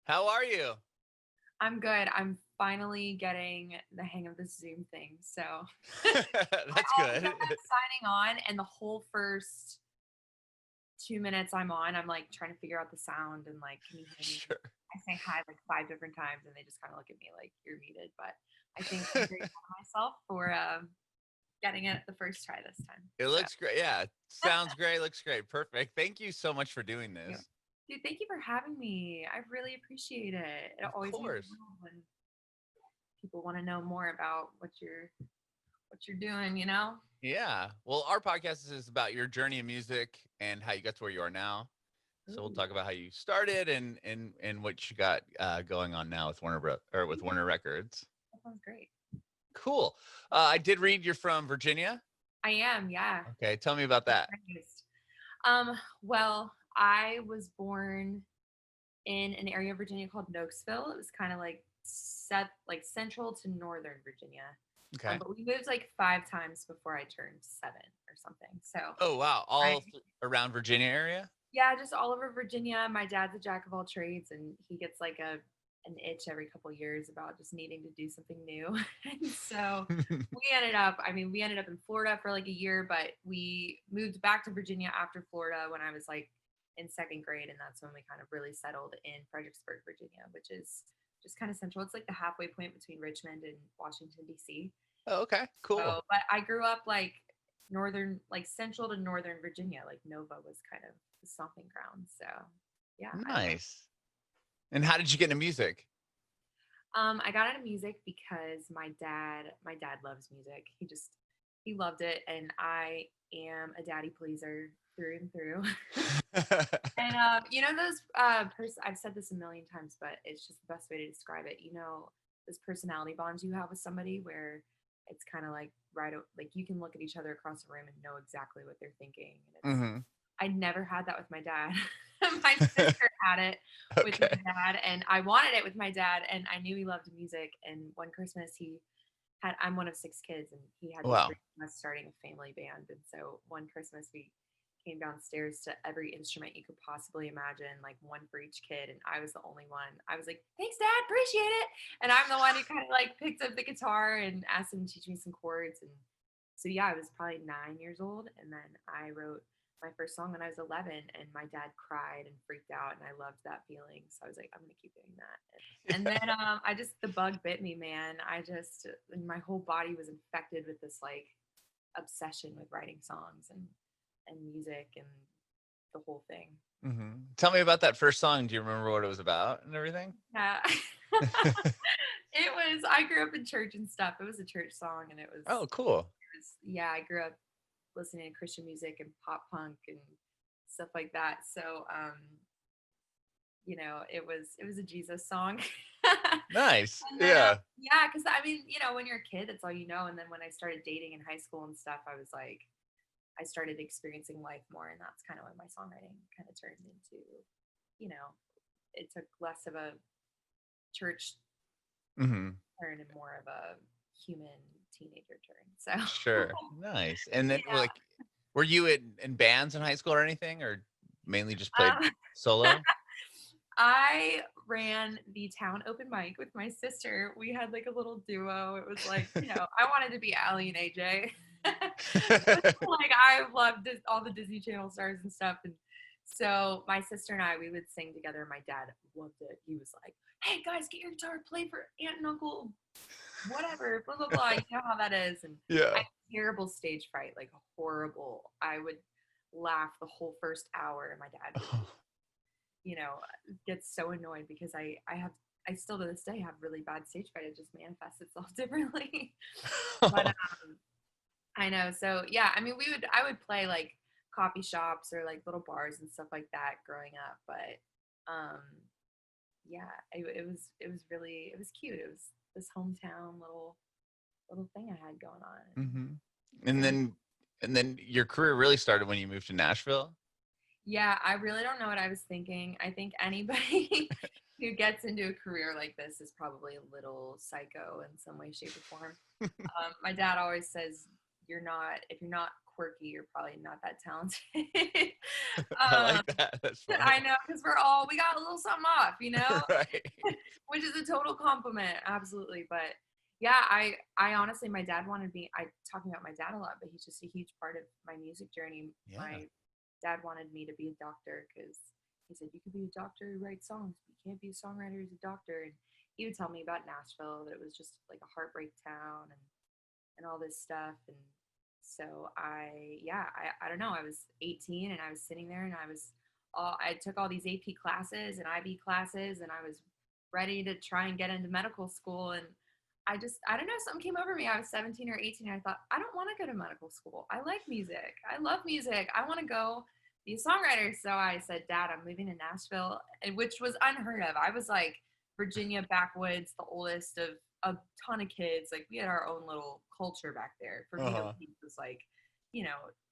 How are you? I'm good. I'm finally getting the hang of the Zoom thing. So I That's always good. end up signing on, and the whole first 2 minutes I'm on, I'm like trying to figure out the sound and like, can you hear me? Sure. I say hi like five different times, and they just kind of look at me like you're muted. But I think I'm very proud of myself for getting it the first try this time. It So looks great. Yeah. Sounds great. Looks great. Perfect. Thank you so much for doing thank you. this. Dude, thank you for having me. I really appreciate it. It Of always means the course. world when people want to know more about what you're doing, you know? Yeah. Well, our podcast is about your journey in music and how you got to where you are now. So we'll Ooh, talk about how you started and what you got going on now with with yeah, Warner Records. that sounds great. Cool. I did read you're from Virginia. I am, yeah. Okay. Tell me about that. Raised. Well, I was born in an area of Virginia called Nokesville. It was kind of like set like central to northern Virginia. Okay. But we moved like 5 times before I turned 7 or something. So Oh, wow. I Around Virginia area? yeah, just all over Virginia. My dad's a jack of all trades, and he gets like an itch every couple years about just needing to do something new. And so we ended up in Florida for like a year, but we moved back to Virginia after Florida when I was like in second grade, and that's when we kind of really settled in Fredericksburg, Virginia, which is just kind of central. It's like the halfway point between Richmond and Washington D.C. Oh, okay. Cool. So, but I grew up like northern, like central to northern Virginia. Like Nova was kind of the stomping ground. So, yeah, I love. Nice. And how did you get into music? I got into music because my dad loves music. He loved it, and I am a daddy pleaser through and through. And you know those I've said this a million times, but it's just the best way to describe it. You know, those personality bonds you have with somebody where it's kind of like like you can look at each other across the room and know exactly what they're thinking. And Hmm. I never had that with my dad. My sister had it with my Okay. dad, and I wanted it with my dad, and I knew he loved music. And one Christmas I'm one of 6 kids, and he had this Wow. dream of us starting a family band. And so one Christmas we came downstairs to every instrument you could possibly imagine, like one for each kid. And I was the only one. I was like, thanks, Dad, appreciate it. And I'm the one who kind of like picked up the guitar and asked him to teach me some chords. And so, yeah, I was probably 9 years old. And then I wrote my first song when I was 11, and my dad cried and freaked out. And I loved that feeling. So I was like, I'm going to keep doing that. And then the bug bit me, man. My whole body was infected with this like obsession with writing songs and music and the whole thing. Tell me about that first song. Do you remember what it was about and everything? Yeah. I grew up in church and stuff. It was a church song, and Oh, cool. yeah, I grew up listening to Christian music and pop punk and stuff like that. So, it was a Jesus song. Nice. And then, Yeah. yeah, because I mean, when you're a kid, that's all you know. And then when I started dating in high school and stuff, I was like, I started experiencing life more, and that's kind of when my songwriting kind of turned into, you know, it took less of a church Hmm. turn and more of a human teenager turn. So, Sure. Nice. And then yeah. like, were you in bands in high school or anything, or mainly just played Um, solo? I ran the town open mic with my sister. We had like a little duo. It was like, I wanted to be Allie and AJ. Like I loved all the Disney Channel stars and stuff. And so my sister and we would sing together. My dad loved it. He was like, hey guys, get your guitar, play for aunt and uncle, whatever, blah, blah, blah. You know how that is. And I Yeah. had terrible stage fright, like horrible. I would laugh the whole first hour, and my dad would gets so annoyed because I still to this day have really bad stage fright. It just manifests itself differently. But I know. So yeah, I mean, I would play like coffee shops or like little bars and stuff like that growing up. But yeah, it was cute. It was this hometown little thing I had going on. Hmm. And And then and then your career really started when you moved to Nashville. yeah, I really don't know what I was thinking. I think anybody who gets into a career like this is probably a little psycho in some way, shape, or form. My dad always says, if you're not quirky, you're probably not that talented. I um, like that. That's funny. I know, because we got a little something off, Right. which is a total compliment, absolutely. But yeah, I honestly, my dad wanted me. I talking about my dad a lot, but he's just a huge part of my music journey. Yeah. My dad wanted me to be a doctor because he said you could be a doctor who writes songs, but you can't be a songwriter who's a doctor. And he would tell me about Nashville, that it was just like a heartbreak town and all this stuff. And so I don't know. I was 18 and I was sitting there and I took all these AP classes and IB classes and I was ready to try and get into medical school. And I don't know, something came over me. I was 17 or 18 and I thought, I don't want to go to medical school. I like music. I love music. I want to go be a songwriter. So I said, Dad, I'm moving to Nashville, which was unheard of. I was like Virginia backwoods, the oldest of a ton of kids. Like we had our own little culture back there. For me, it was like,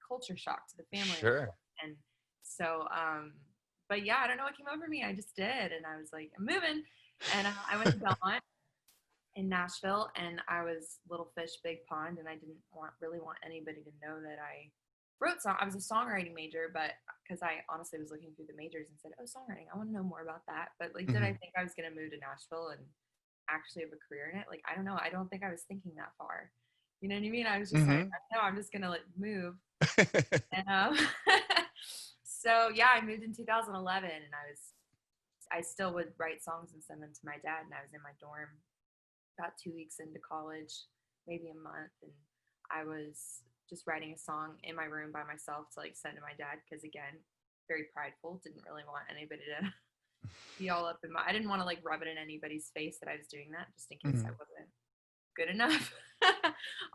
culture shock to the family. Sure. And so, but yeah, I don't know what came over me. I just did. And I was like, I'm moving. And I went to Belmont in Nashville, and I was little fish, big pond. And I didn't really want anybody to know that I wrote song. I was a songwriting major, but because I honestly was looking through the majors and said, oh, songwriting, I want to know more about that. But like, did I think I was going to move to Nashville and actually have a career in it? Like, I don't know. I don't think I was thinking that far. You know what I mean? I was just like, no, I'm just going to like move. And so yeah, I moved in 2011, and I still would write songs and send them to my dad. And I was in my dorm about 2 weeks into college, maybe a month. And I was just writing a song in my room by myself to like send to my dad. Cause again, very prideful, didn't really want anybody to be all up in I didn't want to like rub it in anybody's face that I was doing that, just in case I wasn't good enough.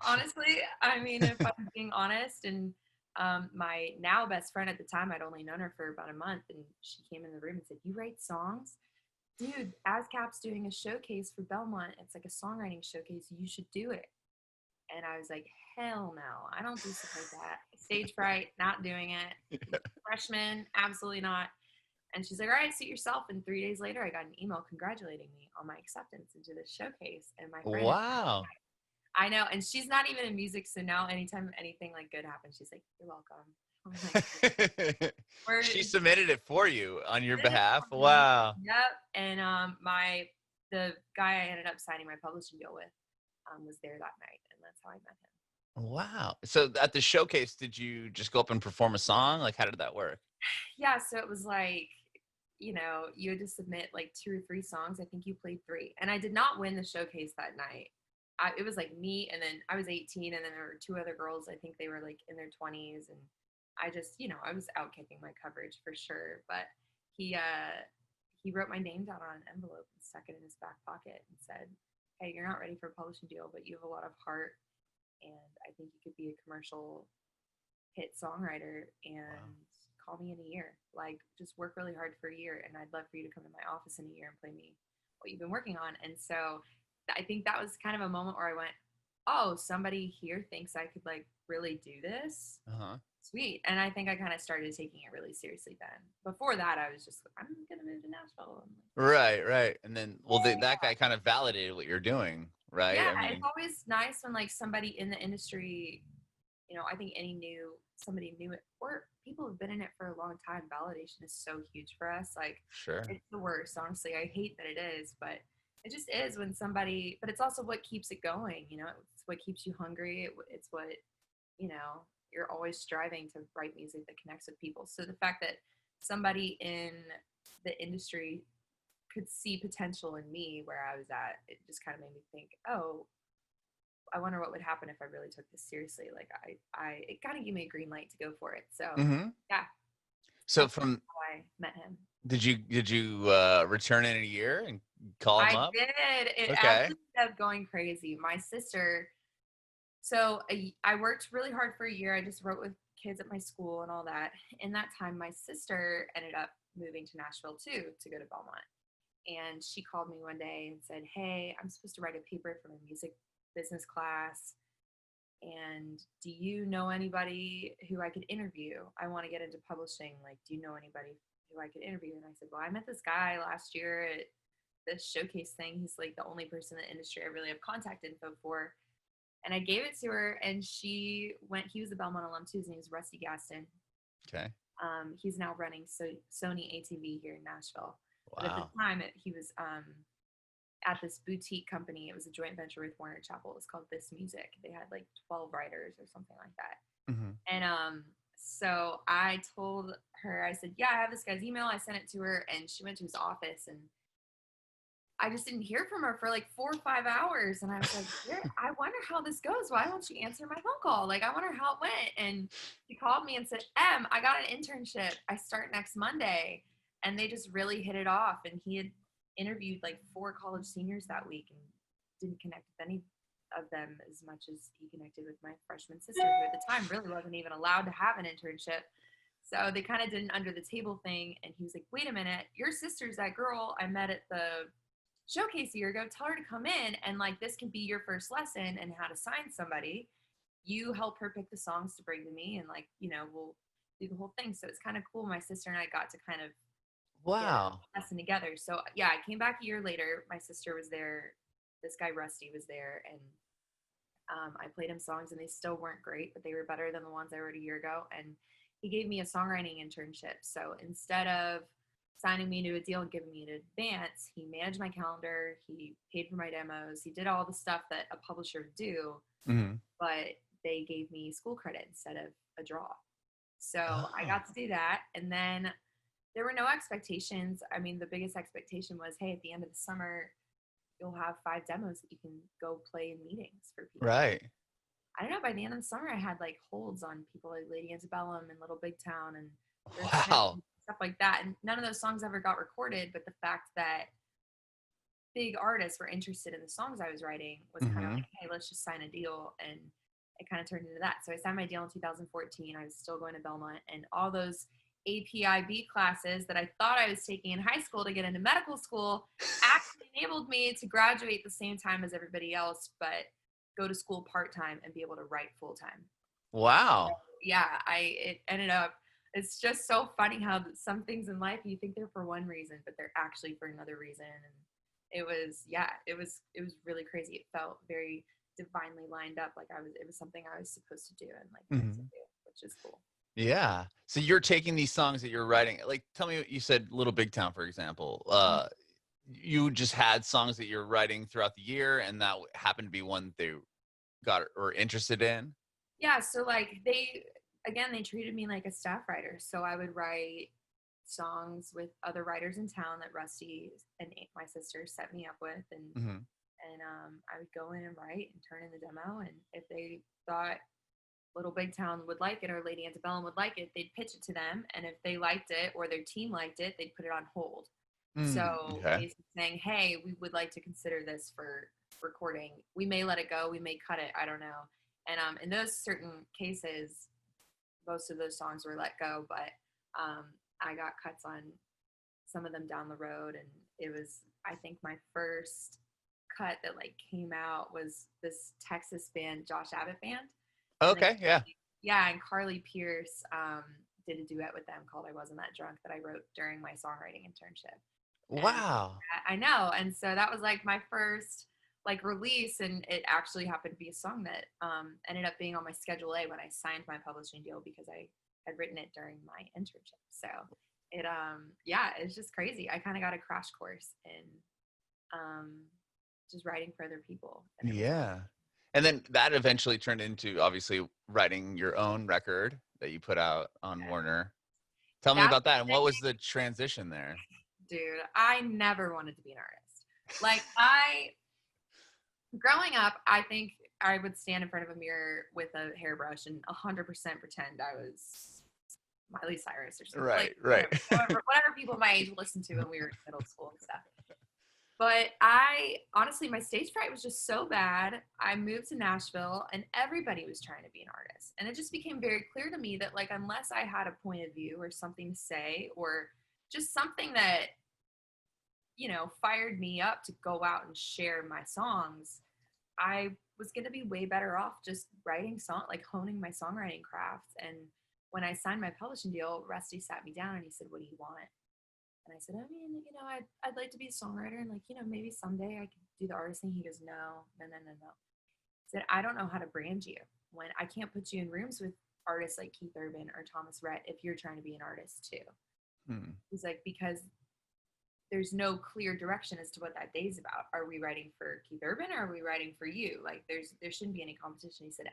Honestly, I mean, if I'm being honest. And my now best friend at the time, I'd only known her for about a month, and she came in the room and said, you write songs? Dude, ASCAP's doing a showcase for Belmont. It's like a songwriting showcase. You should do it. And I was like, hell no, I don't do stuff like that. Stage fright, not doing it. Freshman, absolutely not. And she's like, all right, suit yourself. And 3 days later, I got an email congratulating me on my acceptance into this showcase. And my friend, wow. I know. And she's not even in music. So now anytime anything like good happens, she's like, you're welcome. Like, she submitted it for you on your behalf. Wow. Yep. And the guy I ended up signing my publishing deal with was there that night, and that's how I met him. Wow. So at the showcase, did you just go up and perform a song? Like, how did that work? Yeah, so it was like, you had to submit like 2 or 3 songs. I think you played 3, and I did not win the showcase that night. It was like me, and then I was 18, and then there were 2 other girls. I think they were like in their 20s, and I just, I was out kicking my coverage for sure. But he wrote my name down on an envelope and stuck it in his back pocket and said, hey, you're not ready for a publishing deal, but you have a lot of heart, and I think you could be a commercial hit songwriter, and call me in a year. Like, just work really hard for a year, and I'd love for you to come to my office in a year and play me what you've been working on. And so I think that was kind of a moment where I went, oh, somebody here thinks I could like really do this. Sweet. And I think I kind of started taking it really seriously then. Before that, I was just, I'm going to move to Nashville. Right. And then, that guy kind of validated what you're doing, right? Yeah, I mean, it's always nice when like somebody in the industry, I think somebody knew it, or people have been in it for a long time. Validation is so huge for us. Like, sure. It's the worst, honestly. I hate that it is, but it just is when somebody, but it's also what keeps it going. It's what keeps you hungry. It's what, you're always striving to write music that connects with people. So the fact that somebody in the industry could see potential in me where I was at, it just kind of made me think, oh, I wonder what would happen if I really took this seriously. Like it kind of gave me a green light to go for it. So yeah. So that's how I met him. Did you return in a year and call him up? I did. It actually ended up going crazy. My sister, so I worked really hard for a year. I just wrote with kids at my school and all that. In that time, my sister ended up moving to Nashville too, to go to Belmont. And she called me one day and said, hey, I'm supposed to write a paper for my music business class. And do you know anybody who I could interview? I want to get into publishing. Like, do you know anybody who I could interview? And I said, well, I met this guy last year at this showcase thing. He's like the only person in the industry I really have contact info for. And I gave it to her, and he was a Belmont alum too. His name is Rusty Gaston. Okay. He's now running Sony ATV here in Nashville. But at the Wow. time, he was at this boutique company. It was a joint venture with Warner Chappell. It was called This Music. They had like 12 writers or something like that. Mm-hmm. And so I told her, I said, yeah, I have this guy's email. I sent it to her, and she went to his office, and I just didn't hear from her for like 4 or 5 hours. And I was like, I wonder how this goes. Why don't you answer my phone call? Like, I wonder how it went. And she called me and said, I got an internship. I start next Monday. And they just really hit it off. And he had interviewed like 4 college seniors that week and didn't connect with any of them as much as he connected with my freshman sister, who at the time really wasn't even allowed to have an internship. So they kind of did an under the table thing. And he was like, wait a minute, your sister's that girl I met at the showcase a year ago. Tell her to come in, and like, this can be your first lesson and how to sign somebody. You help her pick the songs to bring to me, and like, we'll do the whole thing. So it's kind of cool. My sister and I got to kind of get a lesson together. So yeah, I came back a year later. My sister was there. This guy Rusty was there, and I played him songs, and they still weren't great, but they were better than the ones I wrote a year ago. And he gave me a songwriting internship. So instead of signing me to a deal and giving me an advance, he managed my calendar. He paid for my demos. He did all the stuff that a publisher would do, but they gave me school credit instead of a draw. So I got to do that. And then there were no expectations. I mean, the biggest expectation was, hey, at the end of the summer, you'll have 5 demos that you can go play in meetings for people. Right. I don't know. By the end of the summer, I had like holds on people like Lady Antebellum and Little Big Town and wow. stuff like that. And none of those songs ever got recorded, but the fact that big artists were interested in the songs I was writing was kind of like, hey, let's just sign a deal. And it kind of turned into that. So I signed my deal in 2014. I was still going to Belmont, and all those APIB classes that I thought I was taking in high school to get into medical school actually enabled me to graduate the same time as everybody else, but go to school part-time and be able to write full-time. Wow. So, yeah, it ended up, it's just so funny how some things in life you think they're for one reason, but they're actually for another reason. And it was really crazy. It felt very divinely lined up. Like it was something I was supposed to do and like meant to do, which is cool. Yeah. So you're taking these songs that you're writing, like, tell me what you said, Little Big Town, for example. You just had songs that you're writing throughout the year, and that happened to be one they got or interested in? Yeah. So like they treated me like a staff writer. So I would write songs with other writers in town that Rusty and my sister set me up with. And I would go in and write and turn in the demo. And if they thought Little Big Town would like it or Lady Antebellum would like it, they'd pitch it to them. And if they liked it or their team liked it, they'd put it on hold. So basically saying, hey, we would like to consider this for recording. We may let it go. We may cut it. I don't know. And in those certain cases, most of those songs were let go, but I got cuts on some of them down the road. And it was, I think my first cut that like came out was this Texas band, Josh Abbott Band. Okay, yeah. Yeah, and Carly Pierce did a duet with them called I Wasn't That Drunk that I wrote during my songwriting internship. Wow. And I know. And so that was like my first like release, and it actually happened to be a song that ended up being on my Schedule A when I signed my publishing deal because I had written it during my internship. So it it's just crazy. I kind of got a crash course in just writing for other people. Yeah. And then that eventually turned into obviously writing your own record that you put out on Warner. Tell me about that. And what was the transition there? Dude, I never wanted to be an artist. Like growing up, I think I would stand in front of a mirror with a hairbrush and 100% pretend I was Miley Cyrus or something. Right. Whatever people my age listened to when we were in middle school and stuff. But I honestly, my stage fright was just so bad. I moved to Nashville and everybody was trying to be an artist. And it just became very clear to me that like, unless I had a point of view or something to say, or just something that, fired me up to go out and share my songs, I was going to be way better off just writing honing my songwriting craft. And when I signed my publishing deal, Rusty sat me down and he said, what do you want? And I said, I mean, I'd like to be a songwriter, and maybe someday I could do the artist thing. He goes, no. said, I don't know how to brand you when I can't put you in rooms with artists like Keith Urban or Thomas Rhett if you're trying to be an artist too. Hmm. He's like, because there's no clear direction as to what that day's about. Are we writing for Keith Urban or are we writing for you? Like there shouldn't be any competition. He said,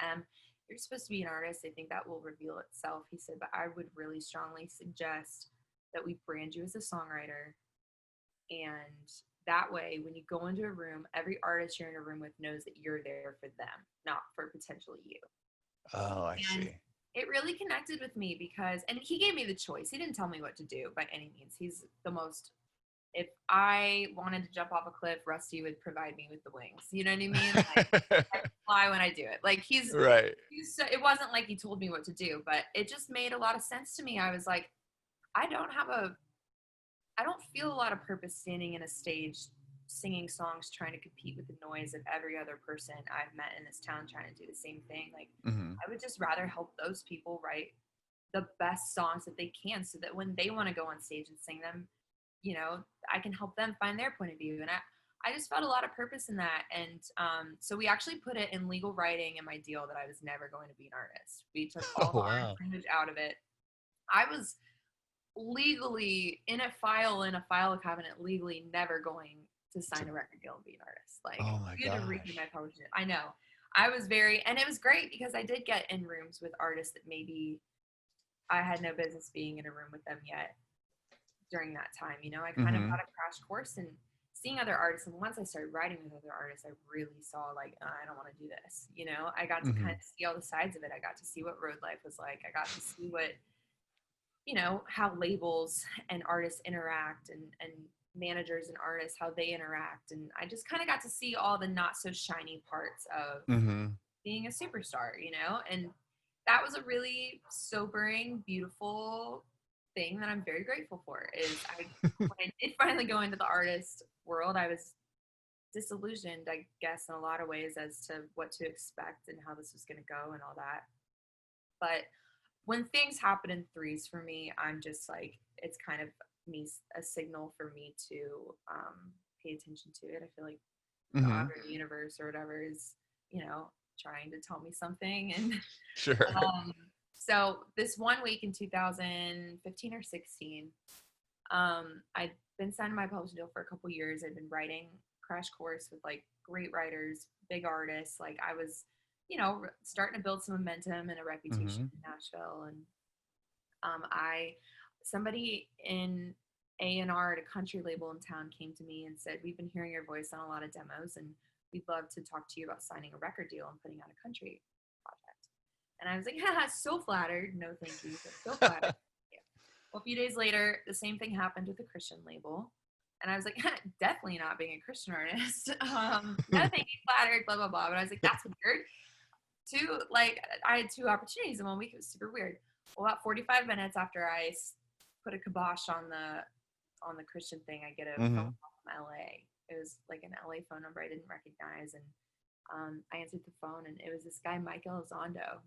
you're supposed to be an artist. I think that will reveal itself. He said, but I would really strongly suggest that we brand you as a songwriter. And that way, when you go into a room, every artist you're in a room with knows that you're there for them, not for potentially you. Oh, I And see. it really connected with me because, and he gave me the choice. He didn't tell me what to do by any means. He's the most, if I wanted to jump off a cliff, Rusty would provide me with the wings. You know what I mean? Like, I fly when I do it. Like Right. it wasn't like he told me what to do, but it just made a lot of sense to me. I was like, I don't feel a lot of purpose standing in a stage singing songs trying to compete with the noise of every other person I've met in this town trying to do the same thing. Like, Hmm. I would just rather help those people write the best songs that they can so that when they want to go on stage and sing them, you know, I can help them find their point of view. And I just felt a lot of purpose in that. And so we actually put it in legal writing in my deal that I was never going to be an artist. We took all Oh, the artist wow. language out of it. I was legally in a file cabinet, legally never going to sign a record deal and be an artist. Like, Oh my you had to read gosh. my publishing. I know. I was and it was great because I did get in rooms with artists that maybe I had no business being in a room with them yet during that time. You know, I kind of Hmm. got a crash course in seeing other artists. And once I started writing with other artists, I really saw like, I don't want to do this. You know, I got to Hmm. kind of see all the sides of it. I got to see what road life was like. I got to see what, you know, how labels and artists interact and managers and artists, how they interact. And I just kind of got to see all the not so shiny parts of Hmm. being a superstar, you know? And that was a really sobering, beautiful thing that I'm very grateful for is when I did finally go into the artist world, I was disillusioned, I guess, in a lot of ways as to what to expect and how this was going to go and all that. But when things happen in threes for me, I'm just like, it's kind of me, a signal for me to pay attention to it. I feel like God Hmm. or the universe or whatever is, you know, trying to tell me something. And Sure. so this one week in 2015 or 16, I'd been signed to my publishing deal for a couple years. I'd been writing crash course with like great writers, big artists. Like I was, you know, starting to build some momentum and a reputation Hmm. in Nashville. And somebody in A&R at a country label in town came to me and said, we've been hearing your voice on a lot of demos and we'd love to talk to you about signing a record deal and putting out a country project. And I was like, haha, so flattered. No, thank you. But so flattered. Yeah. Well, a few days later, the same thing happened with a Christian label. And I was like, definitely not being a Christian artist. No, thank you, flattered, blah, blah, blah. But I was like, that's weird. I had two opportunities in 1 week. It was super weird. Well, about 45 minutes after I put a kibosh on the Christian thing, I get a phone Hmm. call from LA. It was like an LA phone number I didn't recognize. And I answered the phone, and it was this guy, Mike Elizondo.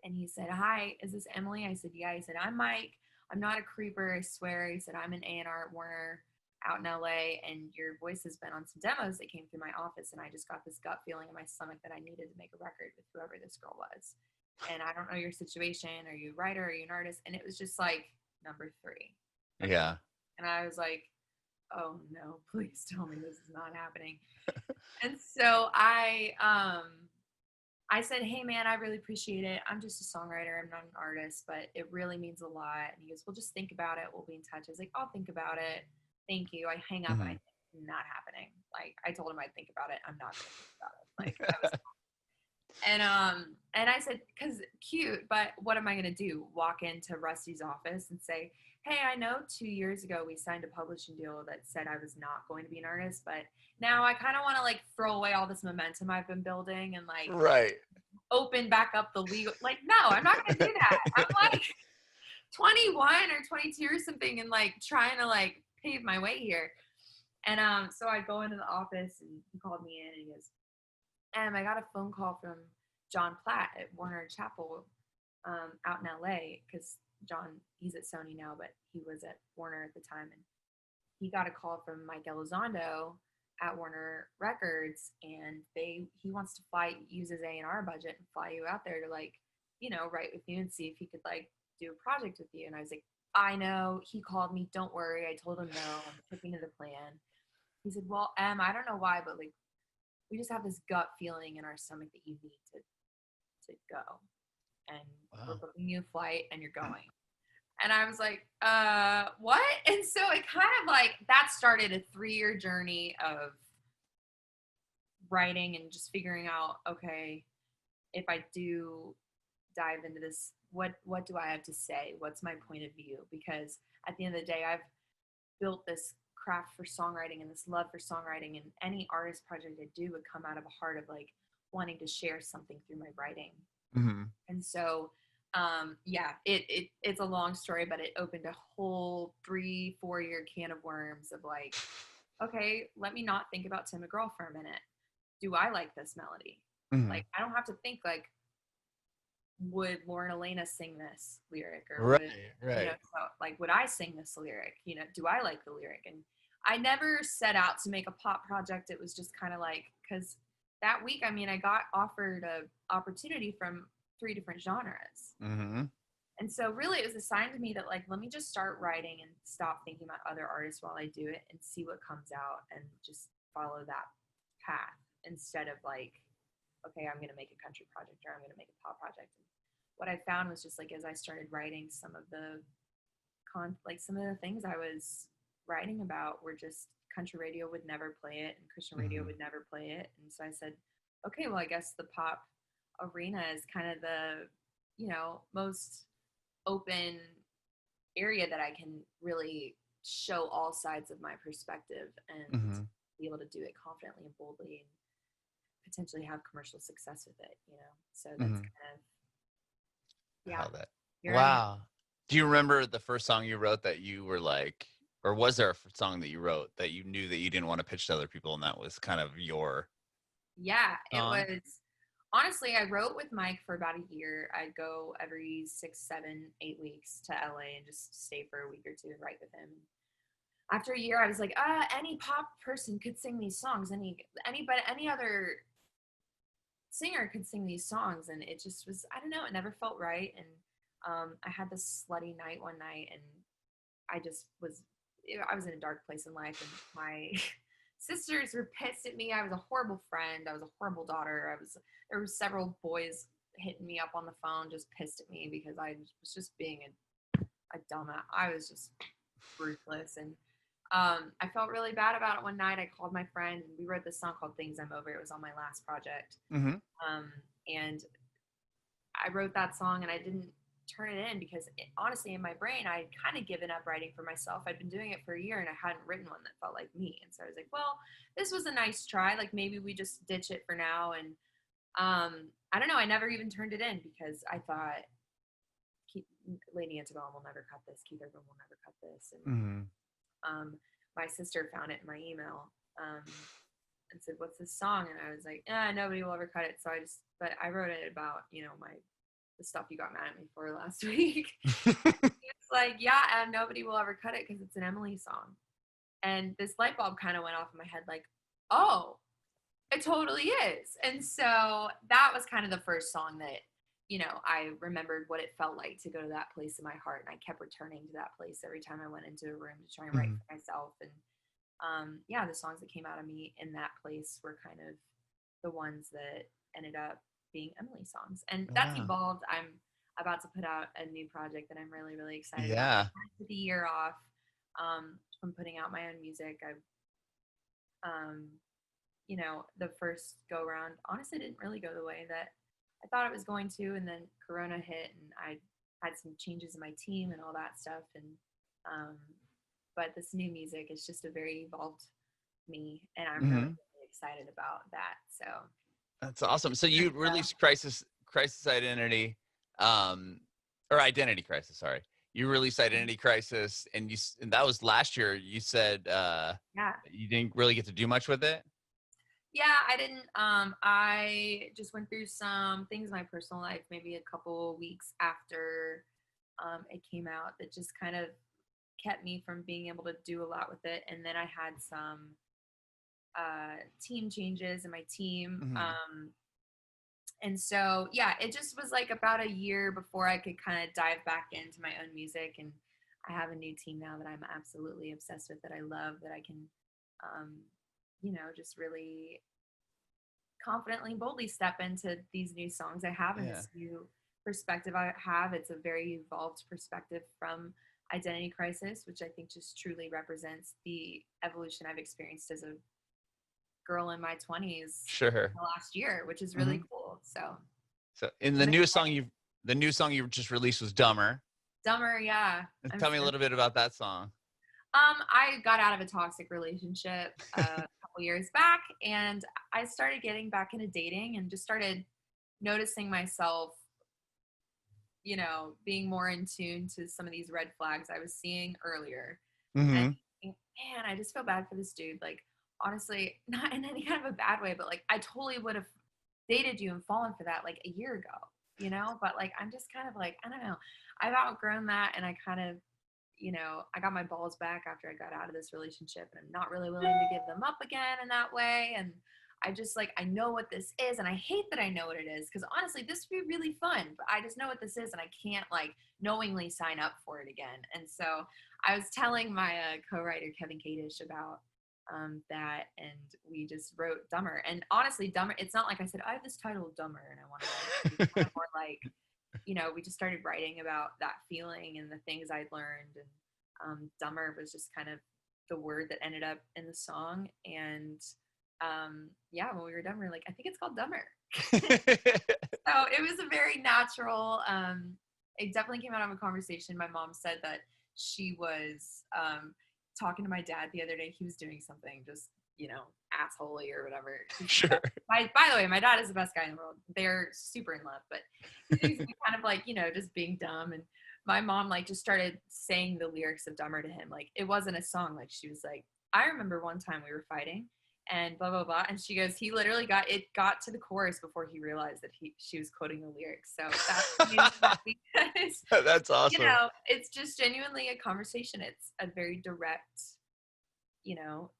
And he said, hi, is this Emily? I said, yeah. He said, I'm Mike. I'm not a creeper, I swear. He said, I'm an A&R at Warner out in LA, and your voice has been on some demos that came through my office, and I just got this gut feeling in my stomach that I needed to make a record with whoever this girl was. And I don't know your situation. Are you a writer? Are you an artist? And it was just like number three. Okay. Yeah. And I was like, oh no, please tell me this is not happening. And so I said, hey man, I really appreciate it. I'm just a songwriter. I'm not an artist, but it really means a lot. And he goes, well, just think about it. We'll be in touch. I was like, I'll think about it. Thank you. I hang up and I Hmm. think, not happening. Like I told him I'd think about it. I'm not going to think about it. Like I was, and I said, cause cute, but what am I going to do? Walk into Rusty's office and say, hey, I know 2 years ago we signed a publishing deal that said I was not going to be an artist, but now I kind of want to like throw away all this momentum I've been building and like Right. open back up the legal, like, no, I'm not going to do that. I'm like 21 or 22 or something and like trying to like pave my way here. And so I go into the office and he called me in and he goes, I got a phone call from John Platt at Warner Chapel out in LA because John, he's at Sony now, but he was at Warner at the time. And he got a call from Mike Elizondo at Warner Records, and he wants to use his A&R budget and fly you out there to like, write with you and see if he could like do a project with you. And I was like, I know. He called me. Don't worry. I told him no. I'm sticking to the plan. He said, well, I don't know why, but like, we just have this gut feeling in our stomach that you need to go. And we're booking you a flight and you're going. And I was like, what? And so it kind of like, that started a 3-year journey of writing and just figuring out, okay, if I do dive into this, what do I have to say? What's my point of view? Because at the end of the day, I've built this craft for songwriting and this love for songwriting, and any artist project I do would come out of a heart of like wanting to share something through my writing. Mm-hmm. And so it's a long story, but it opened a whole 3-4 year can of worms of like, okay, let me not think about Tim McGraw for a minute. Do I like this melody? Mm-hmm. Like, I don't have to think like, would Lauren Elena sing this lyric, or right. so, like, would I sing this lyric? Do I like the lyric? And I never set out to make a pop project. It was just kind of like, because that week, I got offered a opportunity from 3 different genres. Mm-hmm. And so really it was a sign to me that like, let me just start writing and stop thinking about other artists while I do it and see what comes out and just follow that path instead of like, okay, I'm going to make a country project or I'm going to make a pop project. And what I found was just like, as I started writing, some of the things I was writing about were just country radio would never play it and Christian radio would never play it. And so I said, okay, well, I guess the pop arena is kind of the, most open area that I can really show all sides of my perspective and be able to do it confidently and boldly and potentially have commercial success with it, So that's kind of, yeah. That. Wow. Do you remember the first song you wrote that you were like, or was there a song that you wrote that you knew that you didn't want to pitch to other people and that was kind of your song? It was, honestly, I wrote with Mike for about a year. I'd go every 6, 7, 8 weeks to LA and just stay for a week or two and write with him. After a year, I was like, any pop person could sing these songs. Any other singer could sing these songs. And it just was, I don't know, it never felt right. And I had this slutty night one night, and I was in a dark place in life, and my sisters were pissed at me. I was a horrible friend. I was a horrible daughter. There were several boys hitting me up on the phone, just pissed at me because I was just being a dumbass. I was just ruthless. And I felt really bad about it one night. I called my friend, and we wrote this song called Things I'm Over. It was on my last project. And I wrote that song, and I didn't turn it in because honestly, in my brain, I'd kind of given up writing for myself. I'd been doing it for a year, and I hadn't written one that felt like me. And so I was like, well, this was a nice try. Like, maybe we just ditch it for now. And I don't know. I never even turned it in because I thought Lady Antebellum will never cut this. Keith Urban will never cut this. And my sister found it in my email and said, what's this song? And I was like, nobody will ever cut it. So but I wrote it about, the stuff you got mad at me for last week. It's like, and nobody will ever cut it because it's an Emily song. And this light bulb kind of went off in my head like, oh, it totally is. And so that was kind of the first song that, I remembered what it felt like to go to that place in my heart. And I kept returning to that place every time I went into a room to try and write for myself. And the songs that came out of me in that place were kind of the ones that ended up being Emily songs. And that's evolved. I'm about to put out a new project that I'm really, really excited about. I took the year off from putting out my own music. The first go around honestly didn't really go the way that I thought it was going to, and then Corona hit, and I had some changes in my team and all that stuff. And but this new music is just a very evolved me, and I'm really, really excited about that. So that's awesome. So you released Crisis Identity, or Identity Crisis. Sorry, you released Identity Crisis, and that was last year. You said you didn't really get to do much with it. Yeah, I didn't. I just went through some things in my personal life, maybe a couple weeks after it came out, that just kind of kept me from being able to do a lot with it. And then I had some team changes in my team. Mhm. And so, yeah, it just was like about a year before I could kind of dive back into my own music. And I have a new team now that I'm absolutely obsessed with, that I love, that I can, just really confidently and boldly step into these new songs I have and Yeah. this new perspective I have. It's a very evolved perspective from Identity Crisis, which I think just truly represents the evolution I've experienced as a girl in my 20s Sure. the last year, which is really Mhm. cool. So So in I'm the new song you just released was Dumber. Dumber, yeah. Tell me a little bit about that song. I got out of a toxic relationship a couple years back, and I started getting back into dating and just started noticing myself, being more in tune to some of these red flags I was seeing earlier. And Mhm. thinking, man, I just feel bad for this dude. Like, honestly, not in any kind of a bad way, but like, I totally would have dated you and fallen for that like a year ago. But like, I'm just kind of like, I don't know. I've outgrown that, and I kind of, I got my balls back after I got out of this relationship, and I'm not really willing to give them up again in that way. And I just like, I know what this is, and I hate that I know what it is, because honestly, this would be really fun, but I just know what this is, and I can't like knowingly sign up for it again. And so I was telling my co-writer Kevin Kadish about that, and we just wrote Dumber. And honestly, Dumber, it's not like I said I have this title Dumber and I want to write it. It's kind of more like, we just started writing about that feeling and the things I'd learned. And Dumber was just kind of the word that ended up in the song. And yeah, when we were done, we were like, I think it's called Dumber. So it was a very natural, it definitely came out of a conversation. My mom said that she was talking to my dad the other day. He was doing something just, assholey or whatever. Sure. By the way, my dad is the best guy in the world. They're super in love, but he's doing something kind of like, just being dumb. And my mom like just started saying the lyrics of Dumber to him. Like, it wasn't a song. Like, she was like, I remember one time we were fighting and blah blah blah, and she goes, he literally got to the chorus before he realized that she was quoting the lyrics. So that's because That's awesome. it's just genuinely a conversation. It's a very direct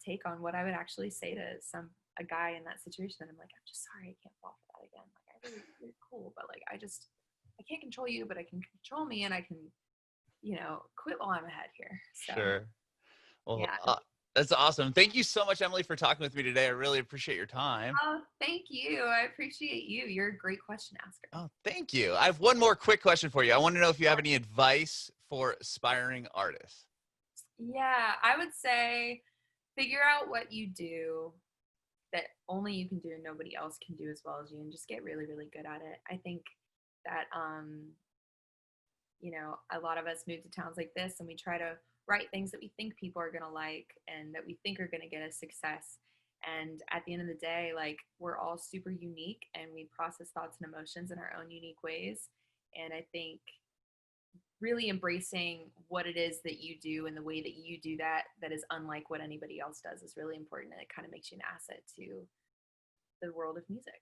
take on what I would actually say to a guy in that situation. And I'm like, I'm just sorry, I can't fall for that again. Like, I really, you're cool, but like, I can't control you, but I can control me, and I can quit while I'm ahead here. So Sure. Well, yeah. that's awesome. Thank you so much, Emily, for talking with me today. I really appreciate your time. Oh, thank you. I appreciate you. You're a great question asker. Oh, thank you. I have one more quick question for you. I want to know if you have any advice for aspiring artists. Yeah, I would say figure out what you do that only you can do and nobody else can do as well as you, and just get really, really good at it. I think that a lot of us move to towns like this and we try to write things that we think people are going to like and that we think are going to get us success. And at the end of the day, like, we're all super unique and we process thoughts and emotions in our own unique ways. And I think really embracing what it is that you do and the way that you do that is unlike what anybody else does is really important. And it kind of makes you an asset to the world of music.